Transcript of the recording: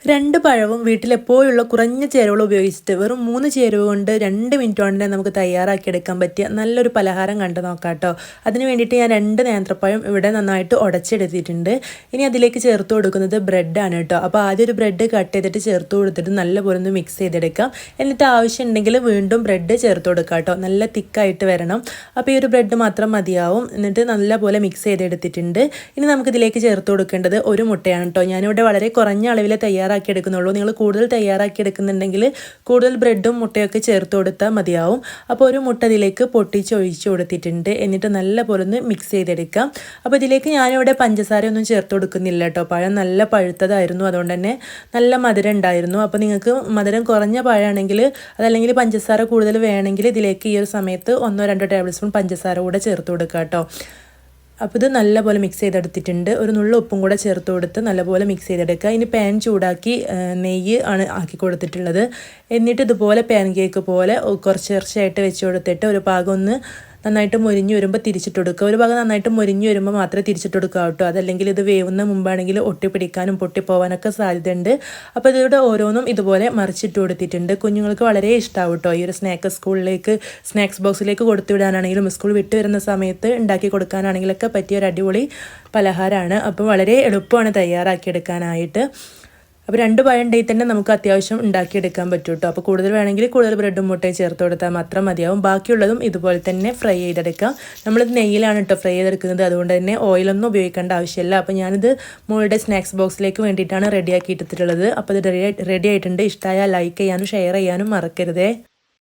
രണ്ട് പഴവും വീട്ടിലെപ്പോഴുള്ള കുറഞ്ഞ ചേരുവകൾ ഉപയോഗിച്ചിട്ട് വെറും 3 ചേരുവ കൊണ്ട് 2 മിനിറ്റ് കൊണ്ട് തന്നെ നമുക്ക് തയ്യാറാക്കിയെടുക്കാൻ പറ്റിയ നല്ലൊരു പലഹാരം കണ്ടു നോക്കാം കേട്ടോ. അതിന് വേണ്ടിയിട്ട് ഞാൻ 2 നേന്ത്രപ്പഴം ഇവിടെ നന്നായിട്ട് ഉടച്ചെടുത്തിട്ടുണ്ട്. ഇനി അതിലേക്ക് ചേർത്ത് കൊടുക്കുന്നത് ബ്രെഡാണ് കേട്ടോ. അപ്പോൾ ആദ്യം ഒരു ബ്രെഡ് കട്ട് ചെയ്തിട്ട് ചേർത്ത് കൊടുത്തിട്ട് നല്ലപോലെ ഒന്ന് മിക്സ് ചെയ്തെടുക്കാം. എന്നിട്ട് ആവശ്യമുണ്ടെങ്കിൽ വീണ്ടും ബ്രെഡ് ചേർത്ത് കൊടുക്കാം കേട്ടോ. നല്ല തിക്കായിട്ട് വരണം. അപ്പോൾ ഈ ഒരു ബ്രെഡ് മാത്രം മതിയാവും. എന്നിട്ട് നല്ലപോലെ മിക്സ് ചെയ്തെടുത്തിട്ടുണ്ട്. ഇനി നമുക്കിതിലേക്ക് ചേർത്ത് കൊടുക്കേണ്ടത് ഒരു മുട്ടയാണ് കേട്ടോ. ഞാനിവിടെ വളരെ കുറഞ്ഞ അളവിൽ തയ്യാറാക്കിയെടുക്കുന്നുള്ളൂ. നിങ്ങൾ കൂടുതൽ തയ്യാറാക്കിയെടുക്കുന്നുണ്ടെങ്കിൽ കൂടുതൽ ബ്രെഡും മുട്ടയൊക്കെ ചേർത്ത് കൊടുത്താൽ മതിയാവും. അപ്പോൾ ഒരു മുട്ട ഇതിലേക്ക് പൊട്ടിച്ച് ഒഴിച്ച് കൊടുത്തിട്ടുണ്ട്. എന്നിട്ട് നല്ലപോലെ ഒന്ന് മിക്സ് ചെയ്തെടുക്കാം. അപ്പോൾ ഇതിലേക്ക് ഞാനിവിടെ പഞ്ചസാരയൊന്നും ചേർത്ത് കൊടുക്കുന്നില്ല കേട്ടോ. പഴം നല്ല പഴുത്തതായിരുന്നു, അതുകൊണ്ട് തന്നെ നല്ല മധുരം ഉണ്ടായിരുന്നു. അപ്പോൾ നിങ്ങൾക്ക് മധുരം കുറഞ്ഞ പഴമാണെങ്കിൽ അതല്ലെങ്കിൽ പഞ്ചസാര കൂടുതൽ വേണമെങ്കിൽ ഇതിലേക്ക് ഈ ഒരു സമയത്ത് 1-2 ടേബിൾ സ്പൂൺ പഞ്ചസാര കൂടെ ചേർത്ത് കൊടുക്കുക കേട്ടോ. അപ്പോൾ ഇത് നല്ലപോലെ മിക്സ് ചെയ്തെടുത്തിട്ടുണ്ട്. ഒരു നുള്ള ഉപ്പും കൂടെ ചേർത്ത് കൊടുത്ത് നല്ലപോലെ മിക്സ് ചെയ്തെടുക്കുക. ഇനി പാൻ ചൂടാക്കി നെയ്യ് ആണ് ആക്കി കൊടുത്തിട്ടുള്ളത്. എന്നിട്ട് ഇതുപോലെ പാൻ കേക്ക് പോലെ കുറച്ചായിട്ട് വെച്ച് കൊടുത്തിട്ട് ഒരു ഭാഗം ഒന്ന് നന്നായിട്ട് മൊരിഞ്ഞ് വരുമ്പോൾ തിരിച്ചിട്ട് കൊടുക്കുക. ഒരു ഭാഗം നന്നായിട്ട് മൊരിഞ്ഞ് വരുമ്പോൾ മാത്രമേ തിരിച്ചിട്ട് കൊടുക്കുക കേട്ടോ. അതല്ലെങ്കിൽ ഇത് വേവുന്ന മുമ്പാണെങ്കിൽ ഒട്ടിപ്പിടിക്കാനും പൊട്ടിപ്പോവാനൊക്കെ സാധ്യതയുണ്ട്. അപ്പോൾ ഇതിലൂടെ ഓരോന്നും ഇതുപോലെ മറിച്ചിട്ട് കൊടുത്തിട്ടുണ്ട്. കുഞ്ഞുങ്ങൾക്ക് വളരെ ഇഷ്ടമാവും കേട്ടോ. ഈ ഒരു സ്നാക്സ് ബോക്സിലേക്ക് കൊടുത്തു വിടാനാണെങ്കിലും സ്കൂൾ വിട്ട് വരുന്ന സമയത്ത് ഉണ്ടാക്കി കൊടുക്കാനാണെങ്കിലൊക്കെ പറ്റിയ ഒരു അടിപൊളി പലഹാരമാണ്. അപ്പോൾ വളരെ എളുപ്പമാണ് തയ്യാറാക്കിയെടുക്കാനായിട്ട്. അപ്പോൾ 2 പഴം ഉണ്ടെങ്കിൽ തന്നെ നമുക്ക് അത്യാവശ്യം ഉണ്ടാക്കിയെടുക്കാൻ പറ്റും കേട്ടോ. അപ്പോൾ കൂടുതൽ വേണമെങ്കിൽ കൂടുതൽ ബ്രെഡും മുട്ടയും ചേർത്ത് കൊടുത്താൽ മാത്രം മതിയാവും. ബാക്കിയുള്ളതും ഇതുപോലെ തന്നെ ഫ്രൈ ചെയ്തെടുക്കാം. നമ്മളിത് നെയ്യിലാണ് കേട്ടോ ഫ്രൈ ചെയ്തെടുക്കുന്നത്, അതുകൊണ്ട് തന്നെ ഓയിലൊന്നും ഉപയോഗിക്കേണ്ട ആവശ്യമില്ല. അപ്പോൾ ഞാനിത് മോളുടെ സ്നാക്സ് ബോക്സിലേക്ക് വേണ്ടിയിട്ടാണ് റെഡിയാക്കി എടുത്തിട്ടുള്ളത്. അപ്പോൾ ഇത് റെഡി ആയിട്ടുണ്ട്. ഇഷ്ടമായാൽ ലൈക്ക് ചെയ്യാനും ഷെയർ ചെയ്യാനും മറക്കരുതേ.